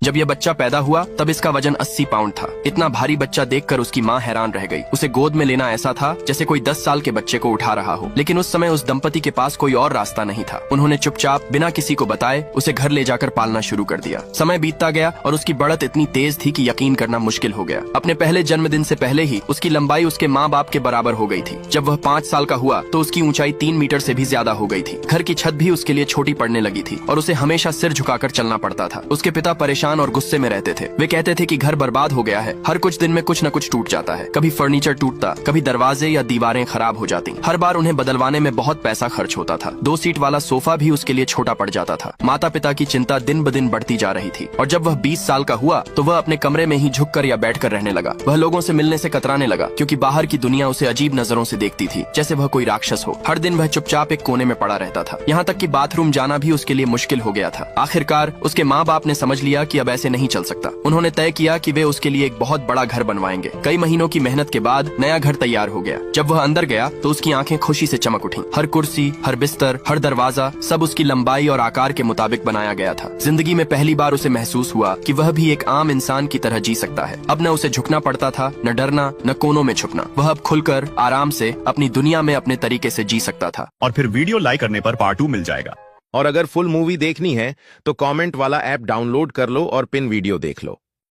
जब यह बच्चा पैदा हुआ तब इसका वजन 80 पाउंड था। इतना भारी बच्चा देखकर उसकी माँ हैरान रह गई। उसे गोद में लेना ऐसा था जैसे कोई 10 साल के बच्चे को उठा रहा हो। लेकिन उस समय उस दंपति के पास कोई और रास्ता नहीं था। उन्होंने चुपचाप बिना किसी को बताए उसे घर ले जाकर पालना शुरू कर दिया। समय बीतता गया और उसकी बढ़त इतनी तेज थी कि यकीन करना मुश्किल हो गया। अपने पहले जन्मदिन से पहले ही उसकी लंबाई उसके माँ बाप के बराबर हो गई थी। जब वह 5 साल का हुआ तो उसकी ऊंचाई 3 मीटर से भी ज्यादा हो गई थी। घर की छत भी उसके लिए छोटी पड़ने लगी थी और उसे हमेशा सिर झुकाकर चलना पड़ता था। उसके पिता परेशान और गुस्से में रहते थे। वे कहते थे कि घर बर्बाद हो गया है, हर कुछ दिन में कुछ न कुछ टूट जाता है। कभी फर्नीचर टूटता, कभी दरवाजे या दीवारें खराब हो जाती। हर बार उन्हें बदलवाने में बहुत पैसा खर्च होता था। 2 सीट वाला सोफा भी उसके लिए छोटा पड़ जाता था। माता पिता की चिंता दिन ब दिन बढ़ती जा रही थी और जब वह 20 साल का हुआ तो वह अपने कमरे में ही झुककर या बैठकर रहने लगा। वह लोगों से मिलने से कतराने लगा क्योंकि बाहर की दुनिया उसे अजीब नजरों से देखती थी, जैसे वह कोई राक्षस हो। हर दिन वह चुपचाप एक कोने में पड़ा रहता था। यहाँ तक कि बाथरूम जाना भी उसके लिए मुश्किल हो गया था। आखिरकार उसके माँ बाप ने समझ लिया कि अब ऐसे नहीं चल सकता। उन्होंने तय किया कि वे उसके लिए एक बहुत बड़ा घर बनवाएंगे। कई महीनों की मेहनत के बाद नया घर तैयार हो गया। जब वह अंदर गया तो उसकी आंखें खुशी से चमक उठी। हर कुर्सी, हर बिस्तर, हर दरवाजा सब उसकी लंबाई और आकार के मुताबिक बनाया गया था। जिंदगी में पहली बार उसे महसूस हुआ कि वह भी एक आम इंसान की तरह जी सकता है। अब न उसे झुकना पड़ता था, न डरना, न कोनों में छुपना। वह अब खुलकर आराम से अपनी दुनिया में अपने तरीके से जी सकता था। और फिर वीडियो लाइक करने पर पार्ट 2 मिल जाएगा। और अगर फुल मूवी देखनी है तो कमेंट वाला ऐप डाउनलोड कर लो और पिन वीडियो देख लो।